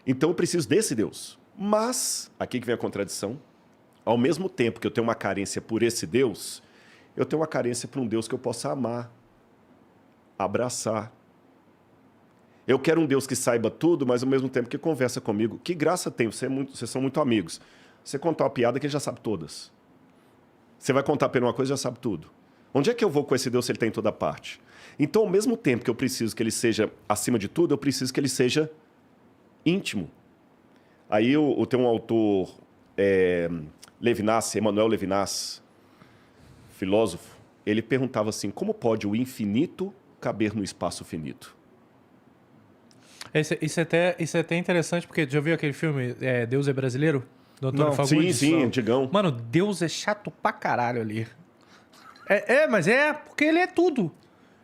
Então eu preciso desse Deus. Mas, aqui que vem a contradição, ao mesmo tempo que eu tenho uma carência por esse Deus, eu tenho uma carência por um Deus que eu possa amar, abraçar. Eu quero um Deus que saiba tudo, mas ao mesmo tempo que conversa comigo. Que graça tem, vocês são muito amigos. Você contar uma piada que ele já sabe todas. Você vai contar para ele uma coisa e já sabe tudo. Onde é que eu vou com esse Deus se ele está em toda parte? Então, ao mesmo tempo que eu preciso que ele seja acima de tudo, eu preciso que ele seja íntimo. Aí eu tenho um autor, Levinas, Emmanuel Levinas, filósofo, ele perguntava assim, como pode o infinito caber no espaço finito? Isso é até interessante, porque já viu aquele filme Deus é Brasileiro? Do Antônio Não, Fagundes? sim, antigão. Mano, Deus é chato pra caralho ali. Mas porque ele é tudo.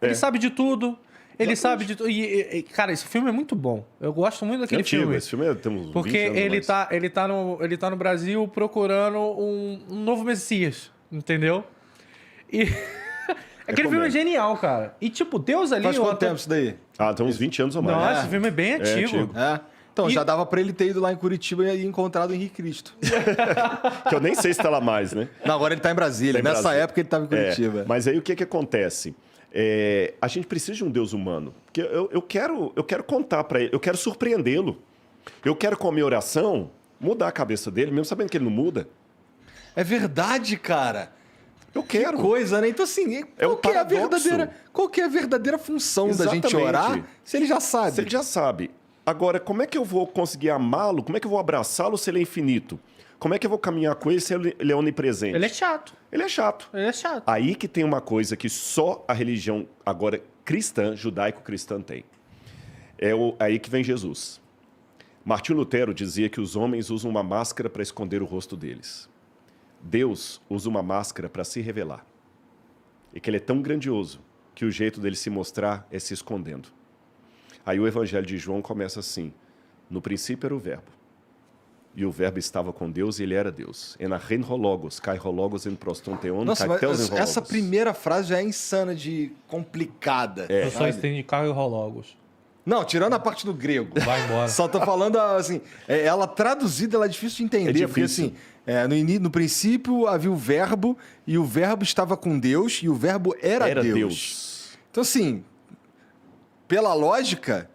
Ele sabe de tudo. Ele sabe de tudo. Cara, esse filme é muito bom. Eu gosto muito daquele antigo, filme. Esse filme temos porque 20 anos ele tá no Brasil procurando um novo Messias. Entendeu? E... Aquele filme é genial, cara. E tipo, Deus ali... Faz quanto tempo isso daí? Tem uns 20 anos ou mais. Nossa, esse filme é bem antigo. Então, já dava pra ele ter ido lá em Curitiba e encontrado o Henrique Cristo. Que eu nem sei se tá lá mais, né? Não, agora ele tá em Brasília. Nessa época ele tava em Curitiba. Mas aí o que acontece? A gente precisa de um Deus humano. Porque eu quero contar para ele, eu quero surpreendê-lo. Eu quero, com a minha oração, mudar a cabeça dele, mesmo sabendo que ele não muda. É verdade, cara. Eu quero. Que coisa, né? Então, assim, qual que é a verdadeira função da gente orar se ele já sabe? Se ele já sabe. Agora, como é que eu vou conseguir amá-lo? Como é que eu vou abraçá-lo se ele é infinito? Como é que eu vou caminhar com ele se ele é onipresente? Ele é chato. Ele é chato. Ele é chato. Aí que tem uma coisa que só a religião agora cristã, judaico-cristã tem. Aí que vem Jesus. Martinho Lutero dizia que os homens usam uma máscara para esconder o rosto deles. Deus usa uma máscara para se revelar. E que ele é tão grandioso que o jeito dele se mostrar é se escondendo. Aí o Evangelho de João começa assim. No princípio era o Verbo. E o Verbo estava com Deus e ele era Deus. Enachen hologos, kai hologos en proston theon, Nossa, kai teos en hologos. essa primeira frase já é insana de complicada. Eu só entendo de carro e rologos. Não, tirando a parte do grego. Vai embora. Só tô falando assim, ela traduzida, ela é difícil de entender, porque assim, no princípio havia o Verbo e o Verbo estava com Deus e o Verbo era Deus. Então assim, pela lógica,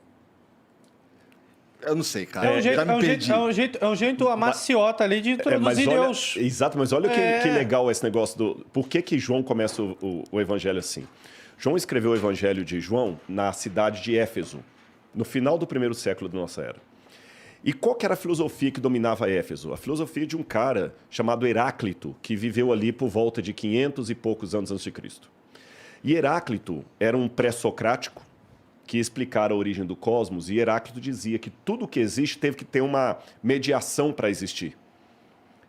eu não sei, cara. É um jeito amaciota ali de introduzir Deus. Exato, mas olha que legal esse negócio do... Por que João começa o evangelho assim? João escreveu o evangelho de João na cidade de Éfeso, no final do primeiro século da nossa era. E qual que era a filosofia que dominava Éfeso? A filosofia de um cara chamado Heráclito, que viveu ali por volta de 500 e poucos anos antes de Cristo. E Heráclito era um pré-socrático que explicara a origem do cosmos, e Heráclito dizia que tudo que existe teve que ter uma mediação para existir.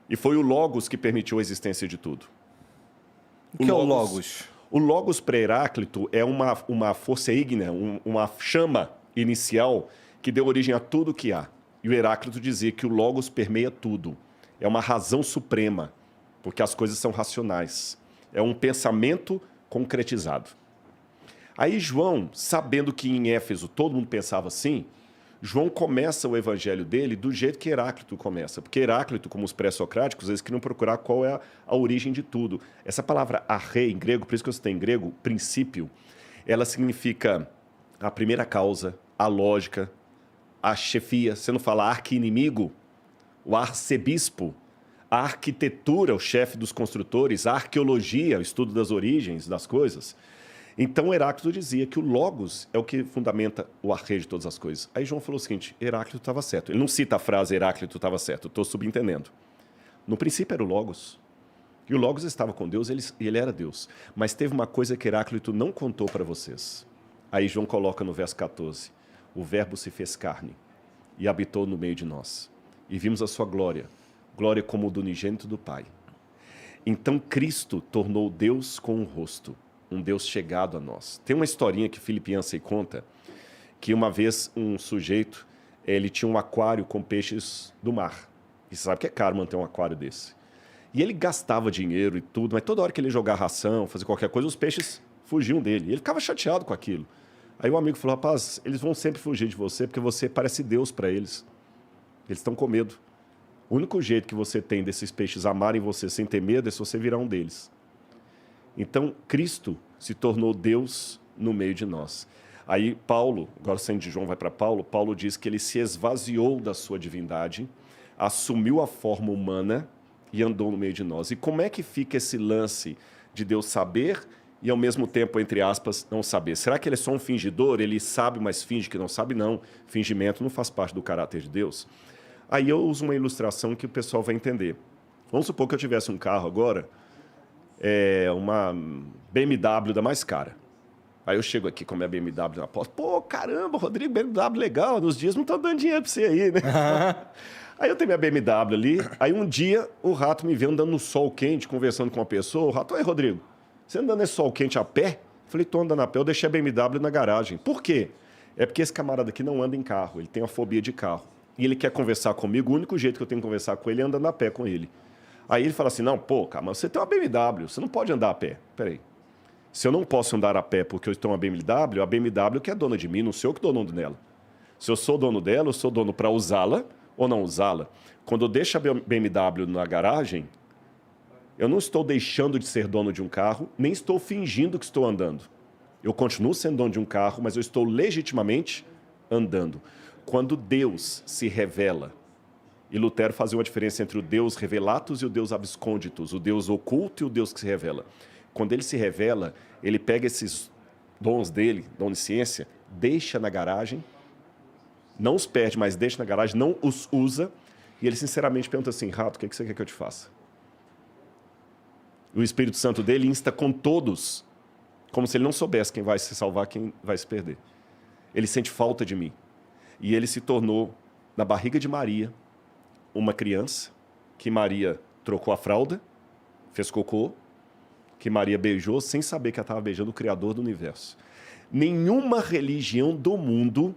E foi o Logos que permitiu a existência de tudo. O que é o Logos? O Logos para Heráclito é uma força ígnea, uma chama inicial que deu origem a tudo que há. E o Heráclito dizia que o Logos permeia tudo. É uma razão suprema, porque as coisas são racionais. É um pensamento concretizado. Aí João, sabendo que em Éfeso todo mundo pensava assim, João começa o evangelho dele do jeito que Heráclito começa. Porque Heráclito, como os pré-socráticos, eles queriam procurar qual é a origem de tudo. Essa palavra arre, em grego, por isso que eu citei em grego, princípio, ela significa a primeira causa, a lógica, a chefia. Você não fala arqui-inimigo, o arcebispo, a arquitetura, o chefe dos construtores, a arqueologia, o estudo das origens das coisas. Então, Heráclito dizia que o Logos é o que fundamenta o arre de todas as coisas. Aí João falou o seguinte, Heráclito estava certo. Ele não cita a frase Heráclito estava certo, eu estou subentendendo. No princípio era o Logos. E o Logos estava com Deus e ele era Deus. Mas teve uma coisa que Heráclito não contou para vocês. Aí João coloca no verso 14, o Verbo se fez carne e habitou no meio de nós. E vimos a sua glória, glória como o do unigênito do Pai. Então Cristo tornou Deus com um rosto, um Deus chegado a nós. Tem uma historinha que Philip Yancey conta, que uma vez um sujeito, ele tinha um aquário com peixes do mar. E você sabe que é caro manter um aquário desse. E ele gastava dinheiro e tudo, mas toda hora que ele jogava ração, fazer qualquer coisa, os peixes fugiam dele. E ele ficava chateado com aquilo. Aí o amigo falou, rapaz, eles vão sempre fugir de você, porque você parece Deus para eles. Eles estão com medo. O único jeito que você tem desses peixes amarem você sem ter medo é se você virar um deles. Então, Cristo se tornou Deus no meio de nós. Aí Paulo, agora saindo de João vai para Paulo, Paulo diz que ele se esvaziou da sua divindade, assumiu a forma humana e andou no meio de nós. E como é que fica esse lance de Deus saber e ao mesmo tempo, entre aspas, não saber? Será que ele é só um fingidor? Ele sabe, mas finge que não sabe? Não. Fingimento não faz parte do caráter de Deus. Aí eu uso uma ilustração que o pessoal vai entender. Vamos supor que eu tivesse um carro agora, uma BMW da mais cara. Aí eu chego aqui com a minha BMW na porta. Pô, caramba, Rodrigo, BMW legal. Nos dias não estão dando dinheiro para você aí, né? Aí eu tenho minha BMW ali. Aí um dia o Rato me vê andando no sol quente, conversando com uma pessoa. O Rato, oi, Rodrigo, você andando nesse sol quente a pé? Eu falei, tô andando a pé. Eu deixei a BMW na garagem. Por quê? É porque esse camarada aqui não anda em carro. Ele tem uma fobia de carro. E ele quer conversar comigo. O único jeito que eu tenho de conversar com ele é andando a pé com ele. Aí ele fala assim, não, pô, cara, mas você tem uma BMW. Você não pode andar a pé. Peraí. Se eu não posso andar a pé porque eu tenho uma BMW, a BMW que é dona de mim, não sou eu que dou dono dela. Se eu sou dono dela, eu sou dono para usá-la ou não usá-la. Quando eu deixo a BMW na garagem, eu não estou deixando de ser dono de um carro, nem estou fingindo que estou andando. Eu continuo sendo dono de um carro, mas eu estou legitimamente andando. Quando Deus se revela, e Lutero fazia uma diferença entre o Deus revelatus e o Deus absconditus, o Deus oculto e o Deus que se revela. Quando ele se revela, ele pega esses dons dele, da onisciência, deixa na garagem, não os perde, mas deixa na garagem, não os usa, e ele sinceramente pergunta assim, Rato, o que você quer que eu te faça? O Espírito Santo dele insta com todos, como se ele não soubesse quem vai se salvar, quem vai se perder. Ele sente falta de mim. E ele se tornou, na barriga de Maria, uma criança, que Maria trocou a fralda, fez cocô, que Maria beijou sem saber que ela estava beijando o Criador do universo. Nenhuma religião do mundo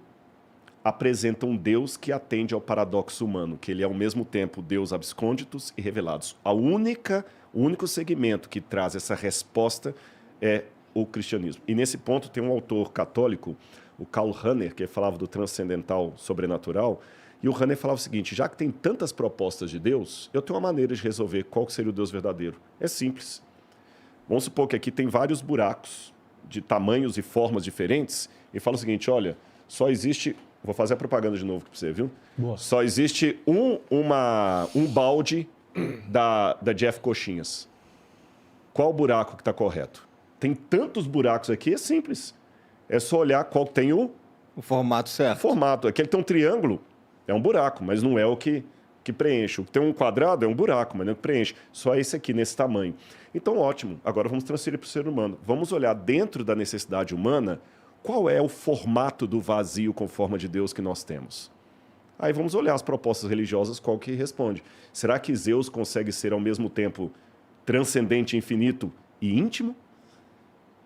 apresenta um Deus que atende ao paradoxo humano, que ele é ao mesmo tempo Deus absconditus e revelados. O único segmento que traz essa resposta é o cristianismo. E nesse ponto tem um autor católico, o Karl Rahner, que falava do transcendental sobrenatural, e o Rahner falava o seguinte, já que tem tantas propostas de Deus, eu tenho uma maneira de resolver qual seria o Deus verdadeiro. É simples. Vamos supor que aqui tem vários buracos de tamanhos e formas diferentes, e fala o seguinte, olha, só existe... Vou fazer a propaganda de novo para você, viu? Boa. Só existe um balde da Jeff Coxinhas. Qual o buraco que está correto? Tem tantos buracos aqui, é simples. É só olhar qual tem o formato certo. Formato. Aquele que tem um triângulo é um buraco, mas não é o que preenche. O que tem um quadrado é um buraco, mas não é o que preenche. Só esse aqui, nesse tamanho. Então, ótimo. Agora vamos transferir para o ser humano. Vamos olhar dentro da necessidade humana qual é o formato do vazio com forma de Deus que nós temos. Aí vamos olhar as propostas religiosas, qual que responde. Será que Zeus consegue ser ao mesmo tempo transcendente, infinito e íntimo?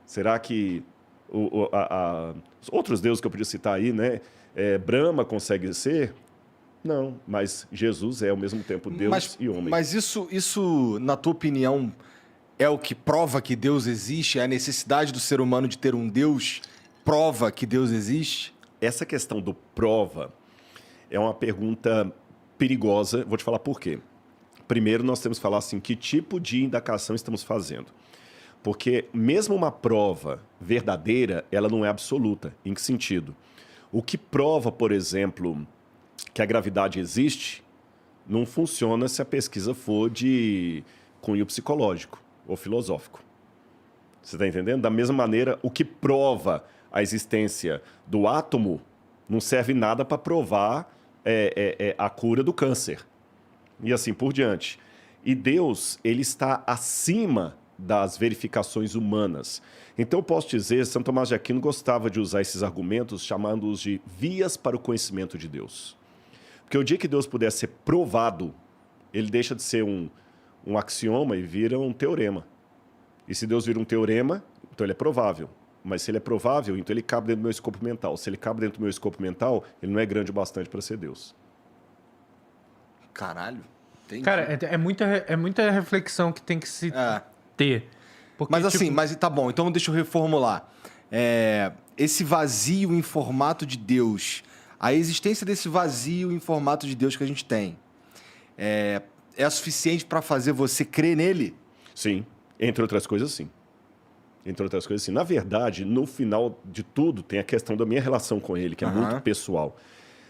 Será que os outros deuses que eu podia citar aí, né? Brahma consegue ser? Não, mas Jesus é ao mesmo tempo Deus e homem. Mas isso, na tua opinião, é o que prova que Deus existe? É a necessidade do ser humano de ter um Deus prova que Deus existe? Essa questão do prova é uma pergunta perigosa. Vou te falar por quê. Primeiro, nós temos que falar assim, que tipo de indagação estamos fazendo. Porque mesmo uma prova verdadeira, ela não é absoluta. Em que sentido? O que prova, por exemplo, que a gravidade existe, não funciona se a pesquisa for de cunho psicológico ou filosófico. Você está entendendo? Da mesma maneira, o que prova a existência do átomo não serve nada para provar a cura do câncer. E assim por diante. E Deus, ele está acima das verificações humanas. Então, eu posso dizer, São Tomás de Aquino gostava de usar esses argumentos, chamando-os de vias para o conhecimento de Deus. Porque o dia que Deus puder ser provado, ele deixa de ser um axioma e vira um teorema. E se Deus vira um teorema, então ele é provável. Mas se ele é provável, então ele cabe dentro do meu escopo mental. Se ele cabe dentro do meu escopo mental, ele não é grande o bastante para ser Deus. Caralho. Entendi. Cara, é muita reflexão que tem que se ter. Porque, mas assim, mas tá bom, então deixa eu reformular. Esse vazio em formato de Deus a existência desse vazio em formato de Deus que a gente tem é suficiente para fazer você crer nele? Sim. Entre outras coisas, sim. Entre outras coisas, sim. Na verdade, no final de tudo, tem a questão da minha relação com ele, que é muito pessoal.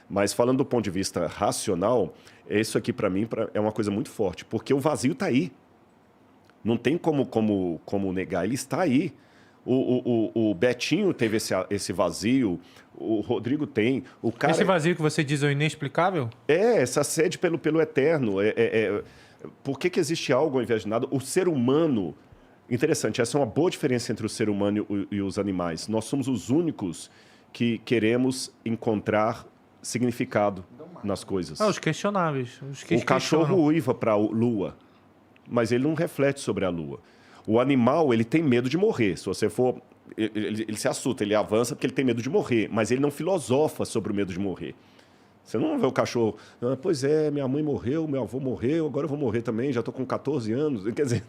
Mas falando do ponto de vista racional, isso aqui, para mim, é uma coisa muito forte. Porque o vazio está aí. Não tem como negar. Ele está aí. O Betinho teve esse vazio, o Rodrigo tem. O cara... Esse vazio que você diz é o inexplicável? Essa sede pelo eterno. Por que existe algo ao invés de nada? O ser humano... Interessante, essa é uma boa diferença entre o ser humano e os animais. Nós somos os únicos que queremos encontrar significado nas coisas. Os questionáveis. O cachorro uiva para a lua, mas ele não reflete sobre a lua. O animal, ele tem medo de morrer. Se você for... Ele se assusta, ele avança porque ele tem medo de morrer, mas ele não filosofa sobre o medo de morrer. Você não vê o cachorro, pois é, minha mãe morreu, meu avô morreu, agora eu vou morrer também, já estou com 14 anos. Quer dizer,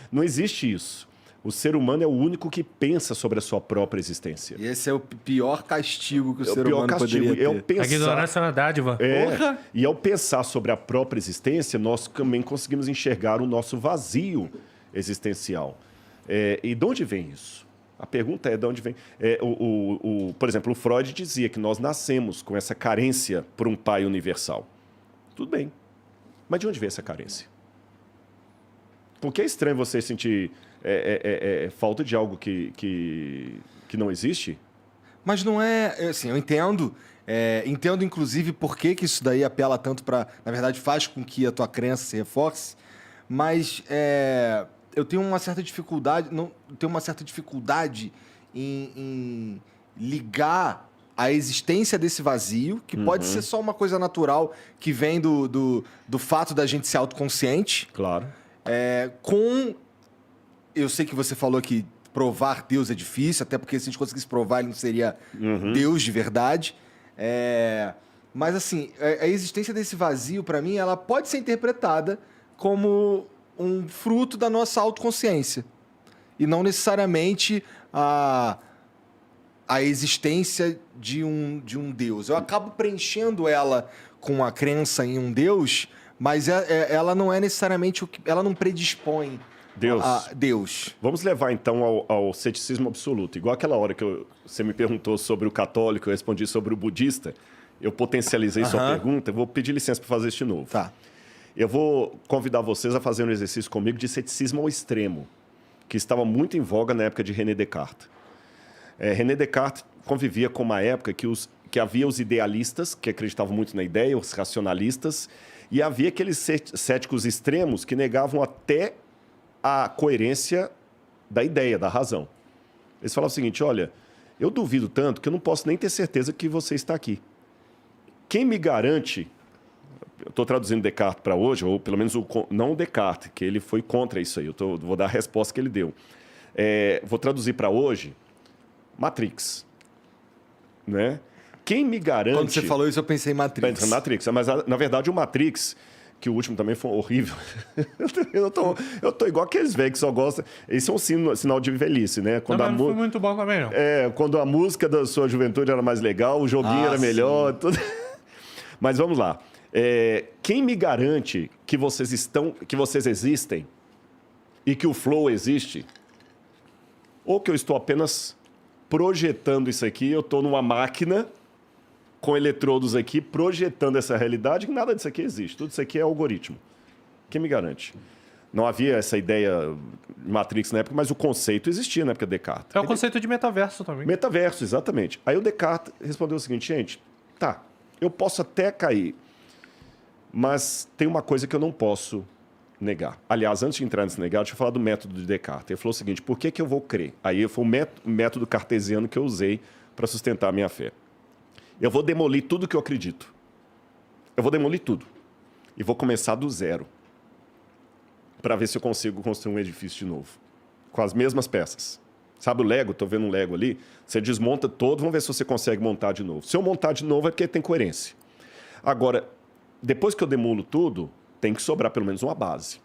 não existe isso. O ser humano é o único que pensa sobre a sua própria existência. E esse é o pior castigo que o ser humano poderia ter. Pensar... A ignorância é uma dádiva. E ao pensar sobre a própria existência, nós também conseguimos enxergar o nosso vazio existencial. E de onde vem isso? A pergunta é de onde vem. Por exemplo, o Freud dizia que nós nascemos com essa carência por um pai universal. Tudo bem. Mas de onde vem essa carência? Porque é estranho você sentir falta de algo que não existe? Mas não é... Assim, eu entendo. Entendo, inclusive, por que isso daí apela tanto para... Na verdade, faz com que a tua crença se reforce. Mas... eu tenho uma certa dificuldade, em ligar a existência desse vazio, que pode ser só uma coisa natural que vem do fato da gente ser autoconsciente. Claro. Eu sei que você falou que provar Deus é difícil, até porque se a gente conseguisse provar, ele não seria Deus de verdade. Mas, assim, a existência desse vazio, para mim, ela pode ser interpretada como um fruto da nossa autoconsciência. E não necessariamente a existência de um Deus. Eu acabo preenchendo ela com a crença em um Deus, mas ela não é necessariamente o que... Ela não predispõe a Deus. Vamos levar, então, ao ceticismo absoluto. Igual aquela hora que você me perguntou sobre o católico, eu respondi sobre o budista. Eu potencializei sua pergunta. Eu vou pedir licença para fazer isso de novo. Tá. Eu vou convidar vocês a fazer um exercício comigo de ceticismo ao extremo, que estava muito em voga na época de René Descartes. René Descartes convivia com uma época que havia os idealistas, que acreditavam muito na ideia, os racionalistas, e havia aqueles céticos extremos que negavam até a coerência da ideia, da razão. Eles falavam o seguinte: olha, eu duvido tanto que eu não posso nem ter certeza que você está aqui. Quem me garante... Estou traduzindo Descartes para hoje, ou pelo menos não o Descartes, que ele foi contra isso aí. Vou dar a resposta que ele deu. Vou traduzir para hoje Matrix. Né? Quem me garante... Quando você falou isso, eu pensei em Matrix. Matrix. Mas, na verdade, o Matrix, que o último também foi horrível. eu tô igual aqueles velhos que só gostam... Isso é um sinal de velhice, né? Não foi muito bom também, não. Quando a música da sua juventude era mais legal, o joguinho era melhor. Tudo... Mas vamos lá. Quem me garante que vocês existem e que o flow existe? Ou que eu estou apenas projetando isso aqui, eu estou numa máquina com eletrodos aqui projetando essa realidade, que nada disso aqui existe. Tudo isso aqui é algoritmo. Quem me garante? Não havia essa ideia Matrix na época, mas o conceito existia na época de Descartes. É o conceito de metaverso também. Metaverso, exatamente. Aí o Descartes respondeu o seguinte: gente, tá, eu posso até cair, mas tem uma coisa que eu não posso negar. Aliás, antes de entrar nesse negar, deixa eu falar do método de Descartes. Ele falou o seguinte: por que eu vou crer? Aí foi o método cartesiano que eu usei para sustentar a minha fé. Eu vou demolir tudo que eu acredito. Eu vou demolir tudo. E vou começar do zero. Para ver se eu consigo construir um edifício de novo. Com as mesmas peças. Sabe o Lego? Estou vendo um Lego ali. Você desmonta todo, vamos ver se você consegue montar de novo. Se eu montar de novo é porque tem coerência. Agora, depois que eu demulo tudo, tem que sobrar pelo menos uma base.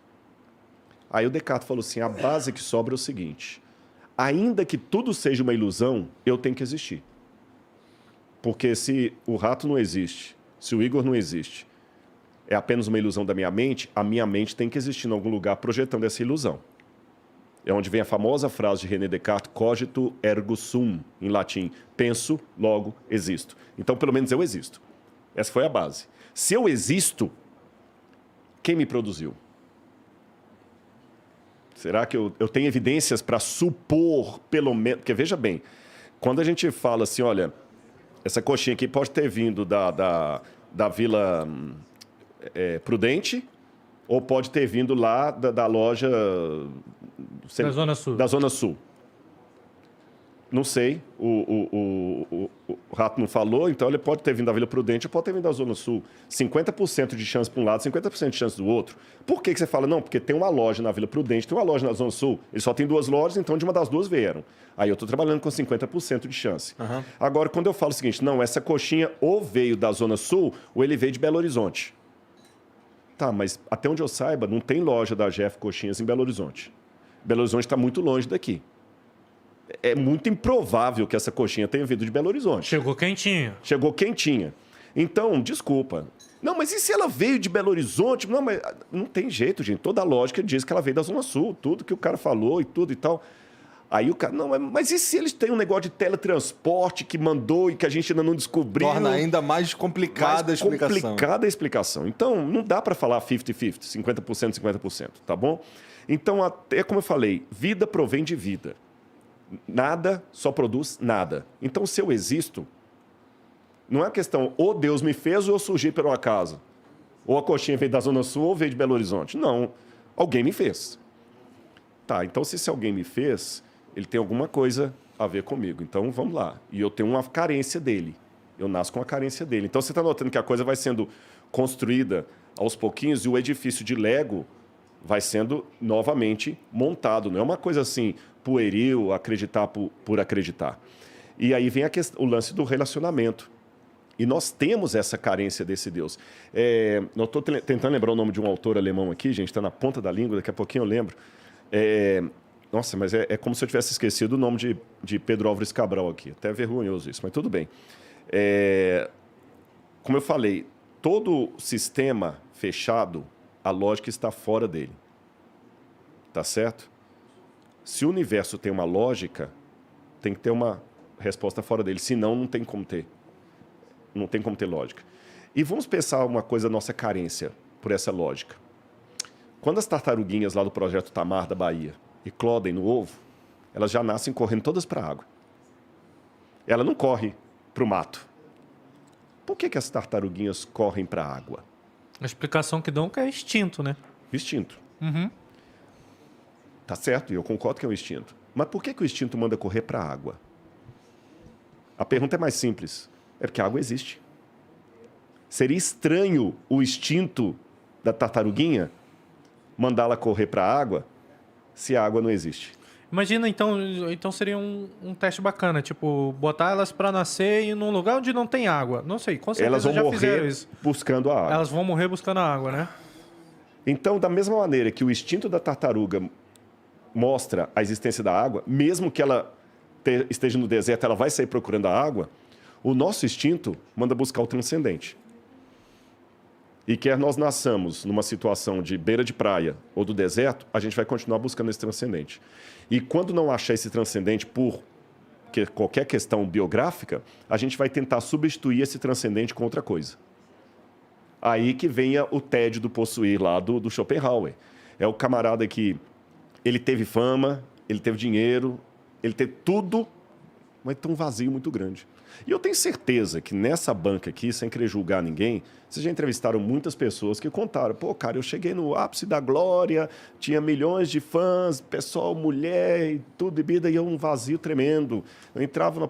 Aí o Descartes falou assim: a base que sobra é o seguinte: ainda que tudo seja uma ilusão, eu tenho que existir. Porque se o rato não existe, se o Igor não existe, é apenas uma ilusão da minha mente, a minha mente tem que existir em algum lugar projetando essa ilusão. É onde vem a famosa frase de René Descartes, cogito ergo sum, em latim. Penso, logo existo. Então, pelo menos eu existo. Essa foi a base. Se eu existo, quem me produziu? Será que eu tenho evidências para supor, pelo menos... Porque, veja bem, quando a gente fala assim, olha, essa coxinha aqui pode ter vindo da Vila Prudente ou pode ter vindo lá da loja... Da Zona Sul. Da Zona Sul. Não sei, o rato não falou, então ele pode ter vindo da Vila Prudente ou pode ter vindo da Zona Sul. 50% de chance para um lado, 50% de chance do outro. Por que você fala? Não, porque tem uma loja na Vila Prudente, tem uma loja na Zona Sul. Ele só tem 2 lojas, então de uma das 2 vieram. Aí eu estou trabalhando com 50% de chance. Uhum. Agora, quando eu falo o seguinte, não, essa coxinha ou veio da Zona Sul ou ele veio de Belo Horizonte. Tá, mas até onde eu saiba, não tem loja da Jeff Coxinhas em Belo Horizonte. Belo Horizonte está muito longe daqui. É muito improvável que essa coxinha tenha vindo de Belo Horizonte. Chegou quentinha. Chegou quentinha. Então, desculpa. Não, mas e se ela veio de Belo Horizonte? Não, mas não tem jeito, gente. Toda a lógica diz que ela veio da Zona Sul. Tudo que o cara falou e tudo e tal. Aí o cara... Não, mas e se eles têm um negócio de teletransporte que mandou e que a gente ainda não descobriu? Torna ainda mais complicada a explicação. Complicada a explicação. Então, não dá para falar 50-50, 50%, 50%, tá bom? Então, até como eu falei, vida provém de vida. Nada só produz nada. Então, se eu existo, não é uma questão ou Deus me fez ou eu surgi por um acaso. Ou a coxinha veio da Zona Sul ou veio de Belo Horizonte. Não, alguém me fez. Tá, então se esse alguém me fez, ele tem alguma coisa a ver comigo. Então, vamos lá. E eu tenho uma carência dele. Eu nasço com a carência dele. Então, você está notando que a coisa vai sendo construída aos pouquinhos e o edifício de Lego vai sendo novamente montado. Não é uma coisa assim, pueril, acreditar por acreditar. E aí vem o lance do relacionamento. E nós temos essa carência desse Deus. Eu estou tentando lembrar o nome de um autor alemão aqui, gente, está na ponta da língua, daqui a pouquinho eu lembro. Nossa, mas é como se eu tivesse esquecido o nome de Pedro Álvares Cabral aqui. Até é vergonhoso isso, mas tudo bem. Como eu falei, todo sistema fechado, a lógica está fora dele. Tá certo? Se o universo tem uma lógica, tem que ter uma resposta fora dele. Senão, não tem como ter. Não tem como ter lógica. E vamos pensar uma coisa, nossa carência por essa lógica. Quando as tartaruguinhas lá do Projeto Tamar da Bahia eclodem no ovo, elas já nascem correndo todas para a água. Ela não corre para o mato. Por que as tartaruguinhas correm para a água? A explicação que dão é que é instinto, né? Instinto. Uhum. Tá certo, e eu concordo que é um instinto. Mas por que o instinto manda correr para a água? A pergunta é mais simples. É porque a água existe. Seria estranho o instinto da tartaruguinha mandá-la correr para a água se a água não existe. Imagina, então seria um teste bacana, tipo, botar elas para nascer em um lugar onde não tem água. Não sei, com certeza elas vão já morrer fizeram isso. Buscando a água. Elas vão morrer buscando a água, né? Então, da mesma maneira que o instinto da tartaruga mostra a existência da água, mesmo que ela esteja no deserto, ela vai sair procurando a água, o nosso instinto manda buscar o transcendente. E quer nós nasçamos numa situação de beira de praia ou do deserto, a gente vai continuar buscando esse transcendente. E quando não achar esse transcendente por qualquer questão biográfica, a gente vai tentar substituir esse transcendente com outra coisa. Aí que venha o tédio do possuir lá do Schopenhauer. É o camarada que ele teve fama, ele teve dinheiro, ele teve tudo, mas tem um vazio muito grande. E eu tenho certeza que nessa banca aqui, sem querer julgar ninguém, vocês já entrevistaram muitas pessoas que contaram, pô, cara, eu cheguei no ápice da glória, tinha milhões de fãs, pessoal, mulher e tudo, bebida, e um vazio tremendo. Eu entrava no